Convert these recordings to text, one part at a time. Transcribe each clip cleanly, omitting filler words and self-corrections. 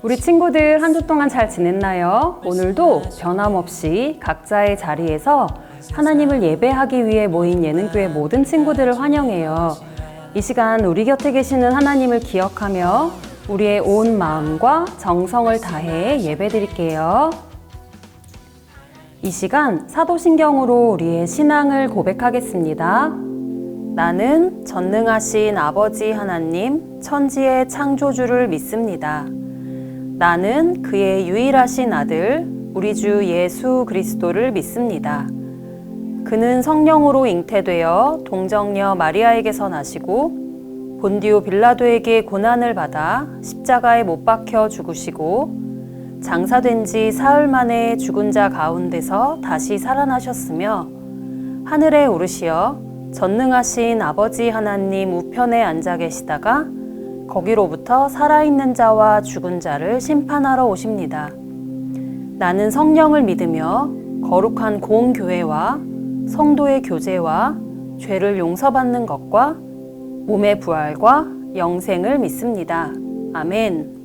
우리 친구들 한 주 동안 잘 지냈나요? 오늘도 변함없이 각자의 자리에서 하나님을 예배하기 위해 모인 예능교회 모든 친구들을 환영해요. 이 시간 우리 곁에 계시는 하나님을 기억하며 우리의 온 마음과 정성을 다해 예배드릴게요. 이 시간 사도신경으로 우리의 신앙을 고백하겠습니다. 나는 전능하신 아버지 하나님, 천지의 창조주를 믿습니다. 나는 그의 유일하신 아들, 우리 주 예수 그리스도를 믿습니다. 그는 성령으로 잉태되어 동정녀 마리아에게서 나시고 본디오 빌라도에게 고난을 받아 십자가에 못 박혀 죽으시고 장사된 지 사흘 만에 죽은 자 가운데서 다시 살아나셨으며 하늘에 오르시어 전능하신 아버지 하나님 우편에 앉아 계시다가 거기로부터 살아있는 자와 죽은 자를 심판하러 오십니다. 나는 성령을 믿으며 거룩한 공교회와 성도의 교제와 죄를 용서받는 것과 몸의 부활과 영생을 믿습니다. 아멘.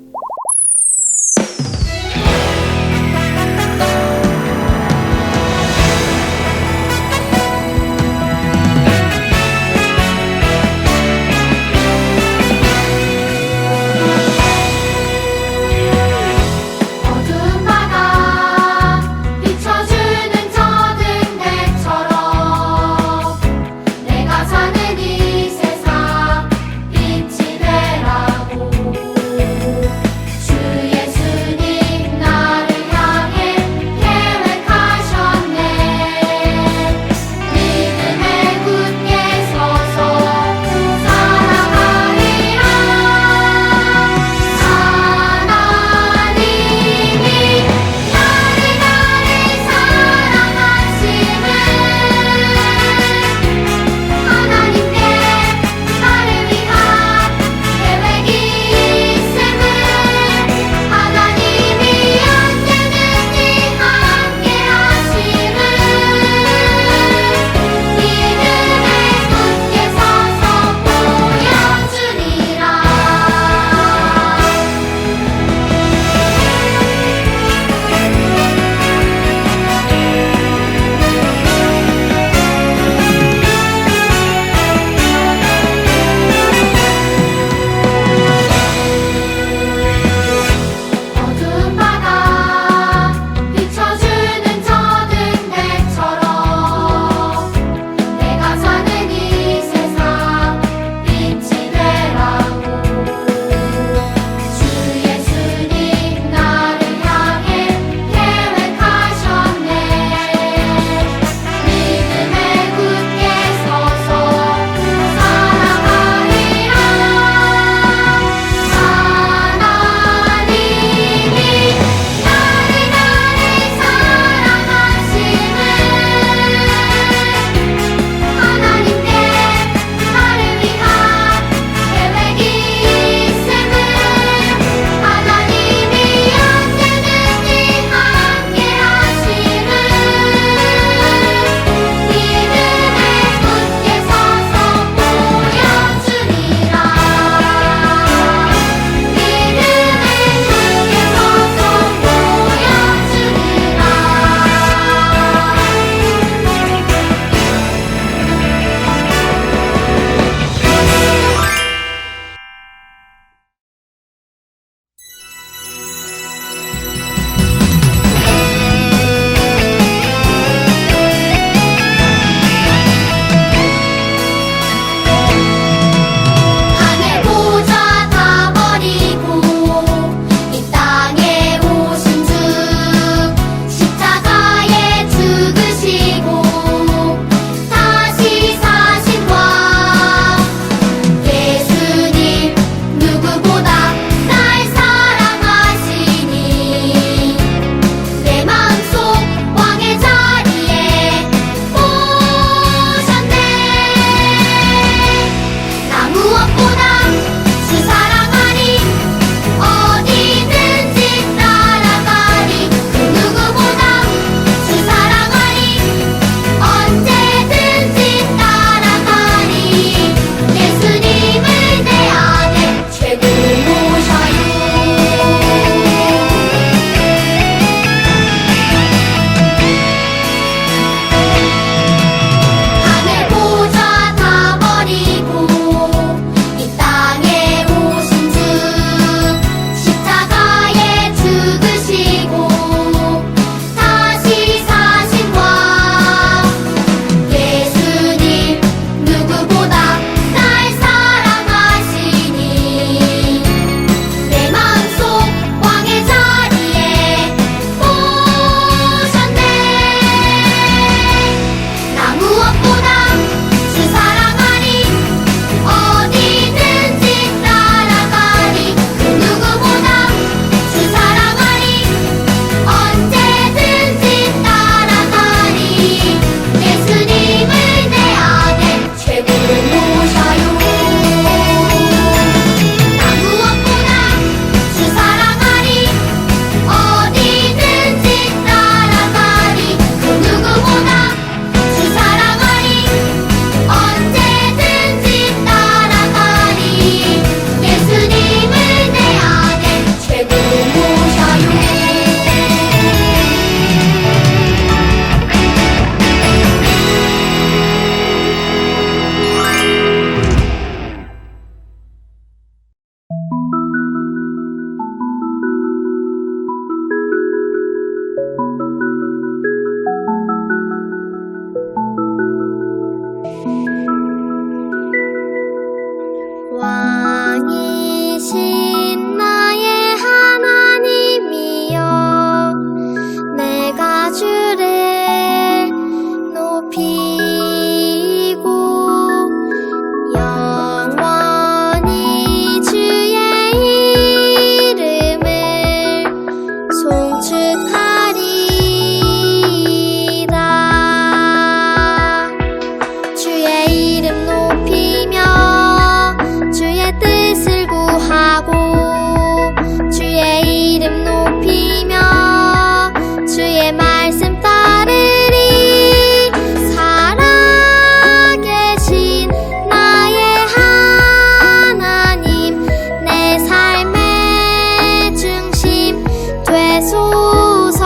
되소서.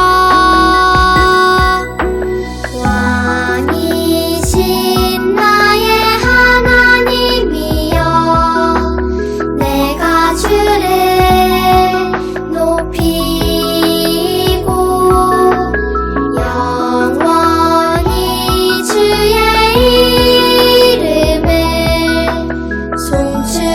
왕이신 나의 하나님이여, 내가 주를 높이고 영원히 주의 이름을 송축하리이다.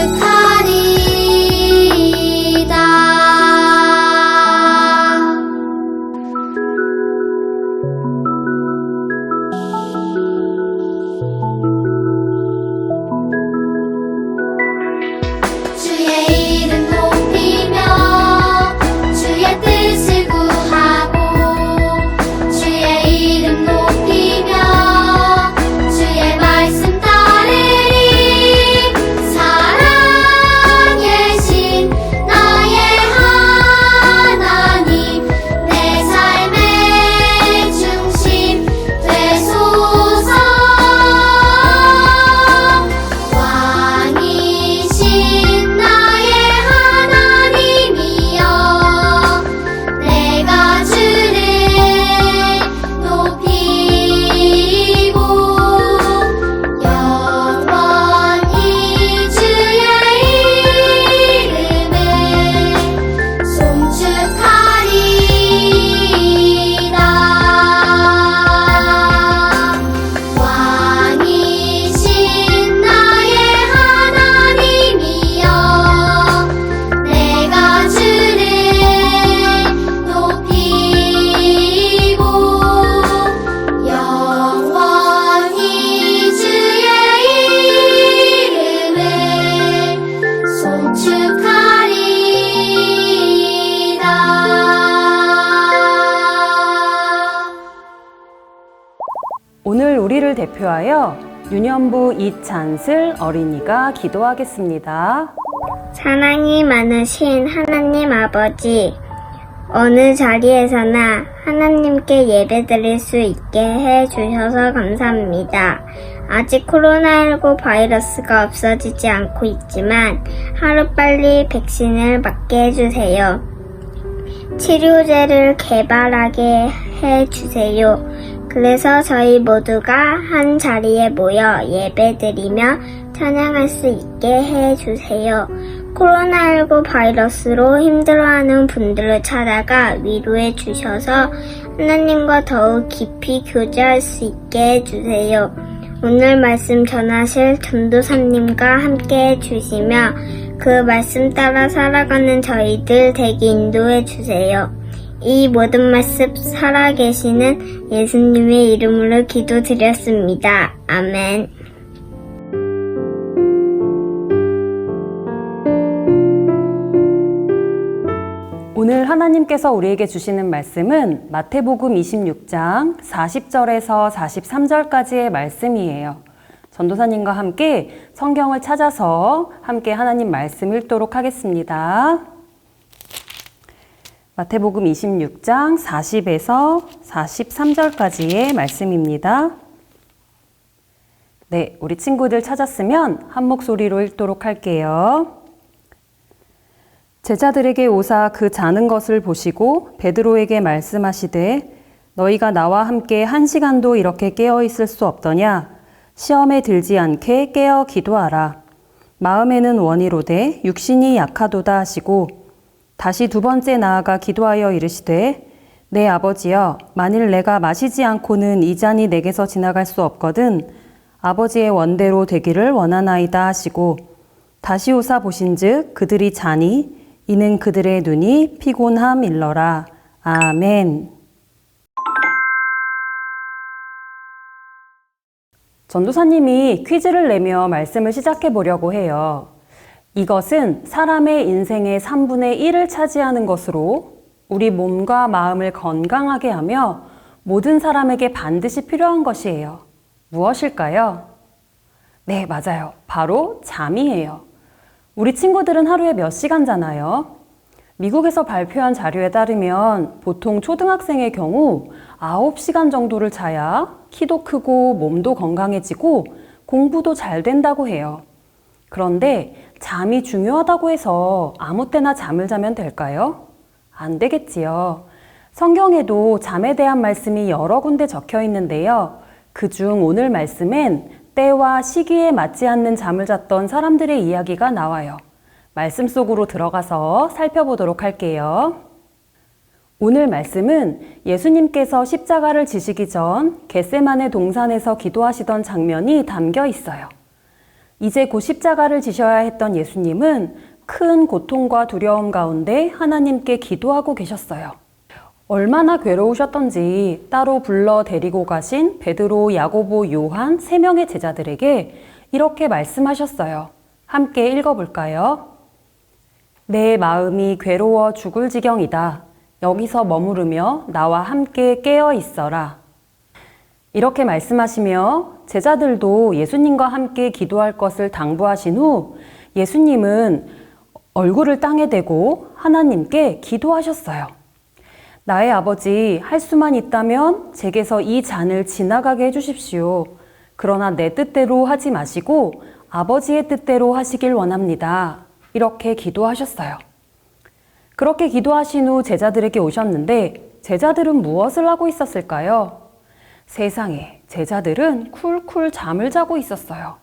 주의 이름 높이며 주의 뜻을 구하고, 주의 이름 높이며 주의 말씀 따르리. 살아계신 나의 하나님, 내 삶의 중심 되소서. 왕이신 나의 하나님이여, 내가 주를 높이고 영원히 주의 이름을 송축하리이다. 왕이신 나의 하나님이여, 내가 주를 높이고 영원히 주의 이름을 송축하리이다. 오늘 우리를 대표하여 유년부 이찬슬 어린이가 기도하겠습니다. 사랑이 많으신 하나님 아버지, 어느 자리에서나 하나님께 예배드릴 수 있게 해주셔서 감사합니다. 아직 코로나19 바이러스가 없어지지 않고 있지만 하루빨리 백신을 맞게 해주세요. 치료제를 개발하게 해주세요. 그래서 저희 모두가 한 자리에 모여 예배드리며 찬양할 수 있게 해주세요. 코로나19 바이러스로 힘들어하는 분들을 찾아가 위로해 주셔서 하나님과 더욱 깊이 교제할 수 있게 해주세요. 오늘 말씀 전하실 전도사님과 함께 해주시며 그 말씀 따라 살아가는 저희들 되게 인도해 주세요. 이 모든 말씀 살아계시는 예수님의 이름으로 기도드렸습니다. 아멘. 오늘 하나님께서 우리에게 주시는 말씀은 마태복음 26장 40절에서 43절까지의 말씀이에요. 전도사님과 함께 성경을 찾아서 함께 하나님 말씀 읽도록 하겠습니다. 마태복음 26장 40에서 43절까지의 말씀입니다. 네, 우리 친구들 찾았으면 한 목소리로 읽도록 할게요. 제자들에게 오사 그 자는 것을 보시고 베드로에게 말씀하시되 너희가 나와 함께 1시간도 이렇게 깨어 있을 수 없더냐? 시험에 들지 않게 깨어 기도하라. 마음에는 원이로되 육신이 약하도다 하시고 다시 2번째 나아가 기도하여 이르시되 내 아버지여, 만일 내가 마시지 않고는 이 잔이 내게서 지나갈 수 없거든 아버지의 원대로 되기를 원하나이다 하시고 다시 오사 보신즉 그들이 자니 이는 그들의 눈이 피곤함 일러라. 아멘. 전도사님이 퀴즈를 내며 말씀을 시작해 보려고 해요. 이것은 사람의 인생의 3분의 1을 차지하는 것으로 우리 몸과 마음을 건강하게 하며 모든 사람에게 반드시 필요한 것이에요. 무엇일까요? 네, 맞아요. 바로 잠이에요. 우리 친구들은 하루에 몇 시간 자나요? 미국에서 발표한 자료에 따르면 보통 초등학생의 경우 9시간 정도를 자야 키도 크고 몸도 건강해지고 공부도 잘 된다고 해요. 그런데 잠이 중요하다고 해서 아무 때나 잠을 자면 될까요? 안 되겠지요. 성경에도 잠에 대한 말씀이 여러 군데 적혀 있는데요. 그중 오늘 말씀엔 때와 시기에 맞지 않는 잠을 잤던 사람들의 이야기가 나와요. 말씀 속으로 들어가서 살펴보도록 할게요. 오늘 말씀은 예수님께서 십자가를 지시기 전 겟세마네 동산에서 기도하시던 장면이 담겨 있어요. 이제 곧 십자가를 지셔야 했던 예수님은 큰 고통과 두려움 가운데 하나님께 기도하고 계셨어요. 얼마나 괴로우셨던지 따로 불러 데리고 가신 베드로, 야고보, 요한 3명의 제자들에게 이렇게 말씀하셨어요. 함께 읽어볼까요? 내 마음이 괴로워 죽을 지경이다. 여기서 머무르며 나와 함께 깨어 있어라. 이렇게 말씀하시며 제자들도 예수님과 함께 기도할 것을 당부하신 후 예수님은 얼굴을 땅에 대고 하나님께 기도하셨어요. 나의 아버지, 할 수만 있다면 제게서 이 잔을 지나가게 해주십시오. 그러나 내 뜻대로 하지 마시고 아버지의 뜻대로 하시길 원합니다. 이렇게 기도하셨어요. 그렇게 기도하신 후 제자들에게 오셨는데 제자들은 무엇을 하고 있었을까요? 세상에, 제자들은 쿨쿨 잠을 자고 있었어요.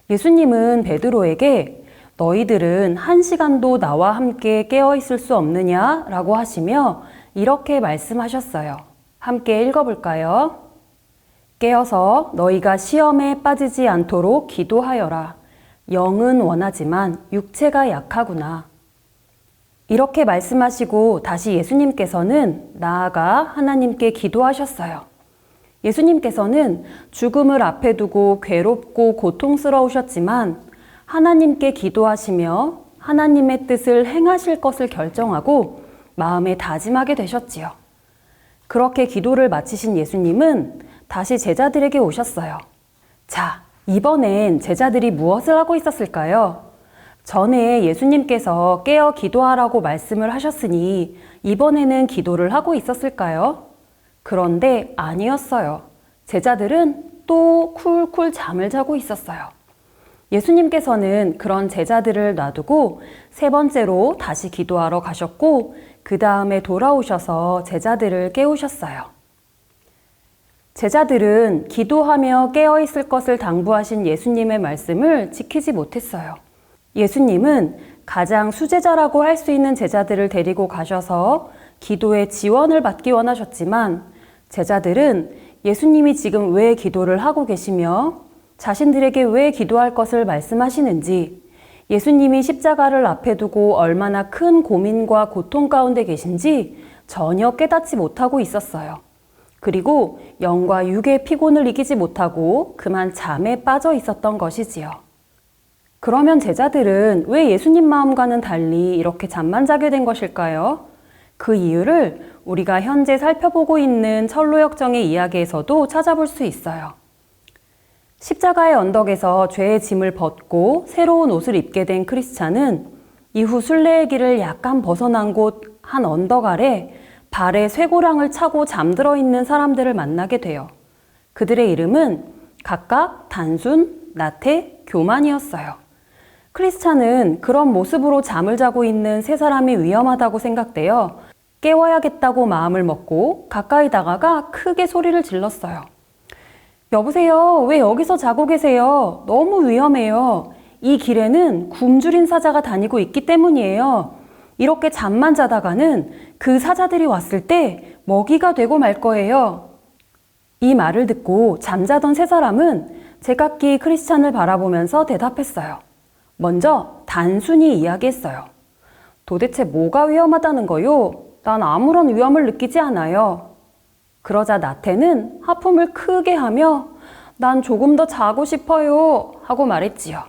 예수님은 베드로에게 너희들은 1시간도 나와 함께 깨어 있을 수 없느냐? 라고 하시며 이렇게 말씀하셨어요. 함께 읽어볼까요? 깨어서 너희가 시험에 빠지지 않도록 기도하여라. 영은 원하지만 육체가 약하구나. 이렇게 말씀하시고 다시 예수님께서는 나아가 하나님께 기도하셨어요. 예수님께서는 죽음을 앞에 두고 괴롭고 고통스러우셨지만 하나님께 기도하시며 하나님의 뜻을 행하실 것을 결정하고 마음에 다짐하게 되셨지요. 그렇게 기도를 마치신 예수님은 다시 제자들에게 오셨어요. 자, 이번엔 제자들이 무엇을 하고 있었을까요? 전에 예수님께서 깨어 기도하라고 말씀을 하셨으니 이번에는 기도를 하고 있었을까요? 그런데 아니었어요. 제자들은 또 쿨쿨 잠을 자고 있었어요. 예수님께서는 그런 제자들을 놔두고 3번째로 다시 기도하러 가셨고 그 다음에 돌아오셔서 제자들을 깨우셨어요. 제자들은 기도하며 깨어있을 것을 당부하신 예수님의 말씀을 지키지 못했어요. 예수님은 가장 수제자라고 할 수 있는 제자들을 데리고 가셔서 기도의 지원을 받기 원하셨지만 제자들은 예수님이 지금 왜 기도를 하고 계시며 자신들에게 왜 기도할 것을 말씀하시는지 예수님이 십자가를 앞에 두고 얼마나 큰 고민과 고통 가운데 계신지 전혀 깨닫지 못하고 있었어요. 그리고 영과 육의 피곤을 이기지 못하고 그만 잠에 빠져 있었던 것이지요. 그러면 제자들은 왜 예수님 마음과는 달리 이렇게 잠만 자게 된 것일까요? 그 이유를 우리가 현재 살펴보고 있는 철로역정의 이야기에서도 찾아볼 수 있어요. 십자가의 언덕에서 죄의 짐을 벗고 새로운 옷을 입게 된 크리스찬은 이후 순례의 길을 약간 벗어난 곳 한 언덕 아래 발에 쇠고랑을 차고 잠들어 있는 사람들을 만나게 돼요. 그들의 이름은 각각 단순, 나태, 교만이었어요. 크리스찬은 그런 모습으로 잠을 자고 있는 세 사람이 위험하다고 생각되어 깨워야겠다고 마음을 먹고 가까이 다가가 크게 소리를 질렀어요. 여보세요, 왜 여기서 자고 계세요? 너무 위험해요. 이 길에는 굶주린 사자가 다니고 있기 때문이에요. 이렇게 잠만 자다가는 그 사자들이 왔을 때 먹이가 되고 말 거예요. 이 말을 듣고 잠자던 세 사람은 제각기 크리스찬을 바라보면서 대답했어요. 먼저 단순히 이야기했어요. 도대체 뭐가 위험하다는 거요? 난 아무런 위험을 느끼지 않아요. 그러자 나태는 하품을 크게 하며 난 조금 더 자고 싶어요 하고 말했지요.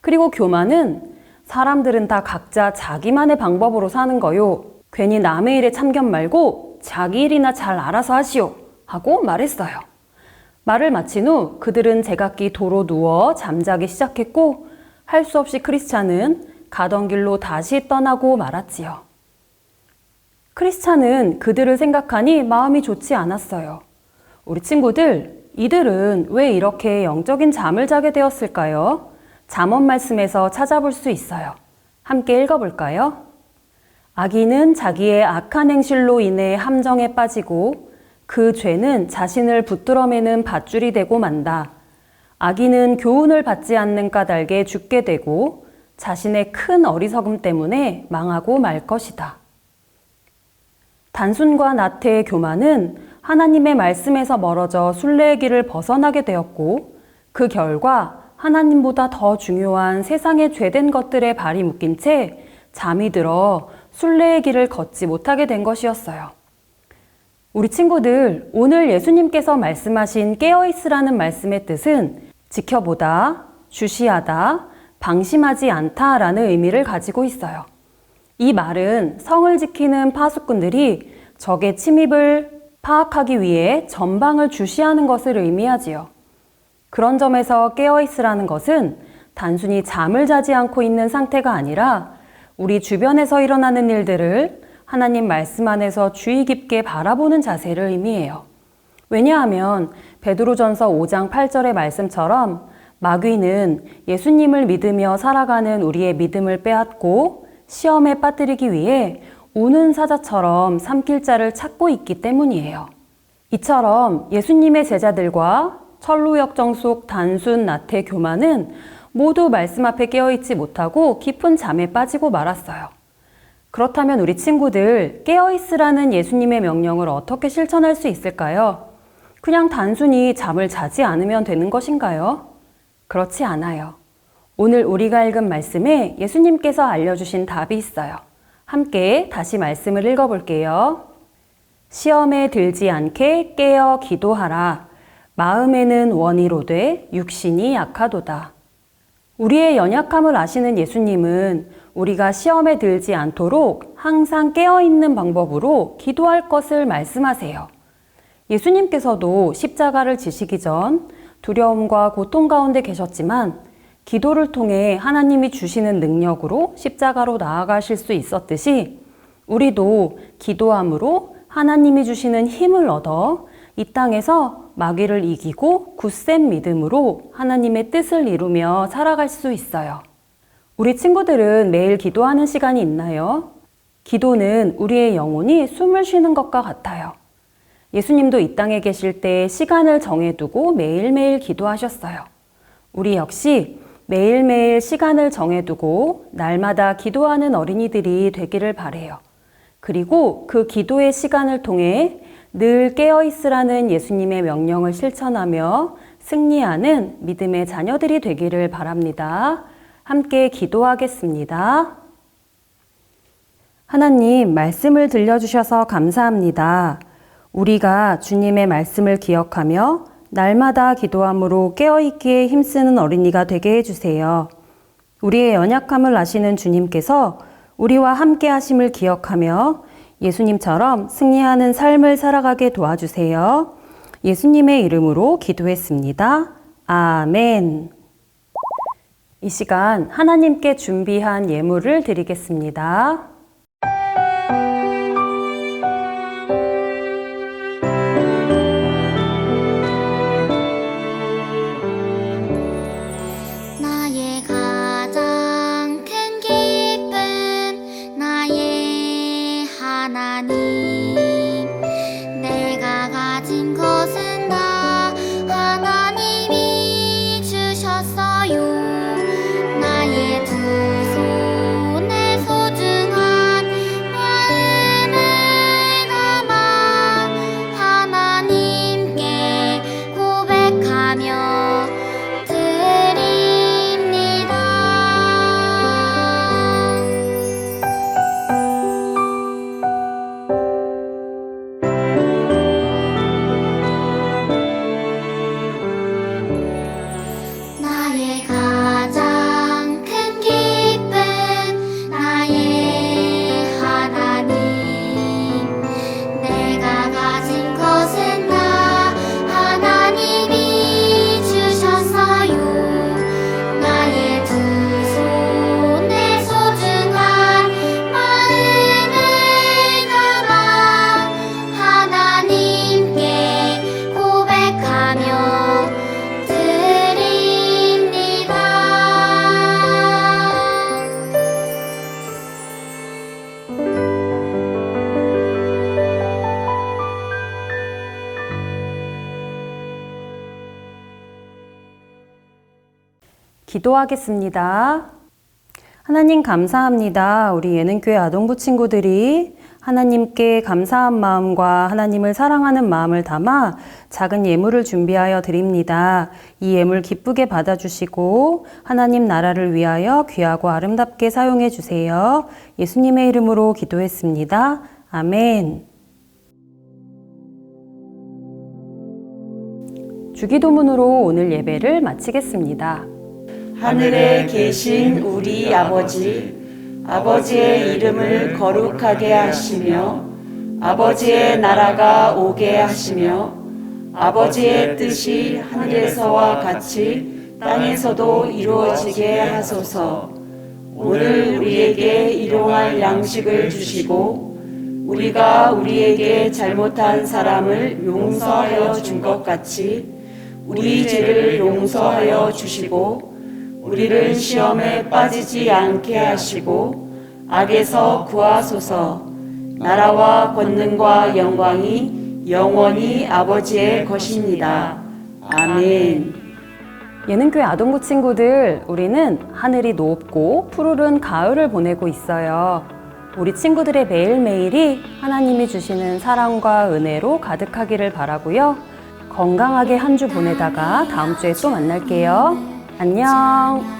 그리고 교만은 사람들은 다 각자 자기만의 방법으로 사는 거요. 괜히 남의 일에 참견 말고 자기 일이나 잘 알아서 하시오 하고 말했어요. 말을 마친 후 그들은 제각기 도로 누워 잠자기 시작했고 할 수 없이 크리스찬은 가던 길로 다시 떠나고 말았지요. 크리스찬은 그들을 생각하니 마음이 좋지 않았어요. 우리 친구들, 이들은 왜 이렇게 영적인 잠을 자게 되었을까요? 잠언 말씀에서 찾아볼 수 있어요. 함께 읽어볼까요? 악인은 자기의 악한 행실로 인해 함정에 빠지고 그 죄는 자신을 붙들어매는 밧줄이 되고 만다. 악인은 교훈을 받지 않는 까닭에 죽게 되고 자신의 큰 어리석음 때문에 망하고 말 것이다. 단순과 나태의 교만은 하나님의 말씀에서 멀어져 순례의 길을 벗어나게 되었고 그 결과 하나님보다 더 중요한 세상의 죄된 것들에 발이 묶인 채 잠이 들어 순례의 길을 걷지 못하게 된 것이었어요. 우리 친구들, 오늘 예수님께서 말씀하신 깨어있으라는 말씀의 뜻은 지켜보다, 주시하다, 방심하지 않다라는 의미를 가지고 있어요. 이 말은 성을 지키는 파수꾼들이 적의 침입을 파악하기 위해 전방을 주시하는 것을 의미하지요. 그런 점에서 깨어있으라는 것은 단순히 잠을 자지 않고 있는 상태가 아니라 우리 주변에서 일어나는 일들을 하나님 말씀 안에서 주의 깊게 바라보는 자세를 의미해요. 왜냐하면 베드로전서 5장 8절의 말씀처럼 마귀는 예수님을 믿으며 살아가는 우리의 믿음을 빼앗고 시험에 빠뜨리기 위해 우는 사자처럼 삼킬 자를 찾고 있기 때문이에요. 이처럼 예수님의 제자들과 천루역정 속 단순 나태 교만은 모두 말씀 앞에 깨어있지 못하고 깊은 잠에 빠지고 말았어요. 그렇다면 우리 친구들, 깨어있으라는 예수님의 명령을 어떻게 실천할 수 있을까요? 그냥 단순히 잠을 자지 않으면 되는 것인가요? 그렇지 않아요. 오늘 우리가 읽은 말씀에 예수님께서 알려주신 답이 있어요. 함께 다시 말씀을 읽어볼게요. 시험에 들지 않게 깨어 기도하라. 마음에는 원이로되 육신이 약하도다. 우리의 연약함을 아시는 예수님은 우리가 시험에 들지 않도록 항상 깨어있는 방법으로 기도할 것을 말씀하세요. 예수님께서도 십자가를 지시기 전 두려움과 고통 가운데 계셨지만 기도를 통해 하나님이 주시는 능력으로 십자가로 나아가실 수 있었듯이 우리도 기도함으로 하나님이 주시는 힘을 얻어 이 땅에서 마귀를 이기고 굳센 믿음으로 하나님의 뜻을 이루며 살아갈 수 있어요. 우리 친구들은 매일 기도하는 시간이 있나요? 기도는 우리의 영혼이 숨을 쉬는 것과 같아요. 예수님도 이 땅에 계실 때 시간을 정해두고 매일매일 기도하셨어요. 우리 역시 매일매일 시간을 정해두고 날마다 기도하는 어린이들이 되기를 바래요. 그리고 그 기도의 시간을 통해 늘 깨어있으라는 예수님의 명령을 실천하며 승리하는 믿음의 자녀들이 되기를 바랍니다. 함께 기도하겠습니다. 하나님, 말씀을 들려주셔서 감사합니다. 우리가 주님의 말씀을 기억하며 날마다 기도함으로 깨어있기에 힘쓰는 어린이가 되게 해주세요. 우리의 연약함을 아시는 주님께서 우리와 함께 하심을 기억하며 예수님처럼 승리하는 삶을 살아가게 도와주세요. 예수님의 이름으로 기도했습니다. 아멘. 이 시간 하나님께 준비한 예물을 드리겠습니다. 나의 가장 큰 기쁨 나의 하나님 내가 가진 것은 다 하나님이 주셨어요 나의 두 손에 소중한 마음을 담아 하나님께 고백하며 드립니다. 기도하겠습니다. 하나님 감사합니다. 우리 예능교회 아동부 친구들이 하나님께 감사한 마음과 하나님을 사랑하는 마음을 담아 작은 예물을 준비하여 드립니다. 이 예물 기쁘게 받아주시고 하나님 나라를 위하여 귀하고 아름답게 사용해 주세요. 예수님의 이름으로 기도했습니다. 아멘. 주기도문으로 오늘 예배를 마치겠습니다. 하늘에 계신 우리 아버지, 아버지의 이름을 거룩하게 하시며 아버지의 나라가 오게 하시며 아버지의 뜻이 하늘에서와 같이 땅에서도 이루어지게 하소서. 오늘 우리에게 일용할 양식을 주시고 우리가 우리에게 잘못한 사람을 용서하여 준 것 같이 우리 죄를 용서하여 주시고 우리를 시험에 빠지지 않게 하시고 악에서 구하소서. 나라와 권능과 영광이 영원히 아버지의 것입니다. 아멘. 예능교회 아동부 친구들, 우리는 하늘이 높고 푸르른 가을을 보내고 있어요. 우리 친구들의 매일매일이 하나님이 주시는 사랑과 은혜로 가득하기를 바라고요. 건강하게 한 주 보내다가 다음 주에 또 만날게요. 안녕.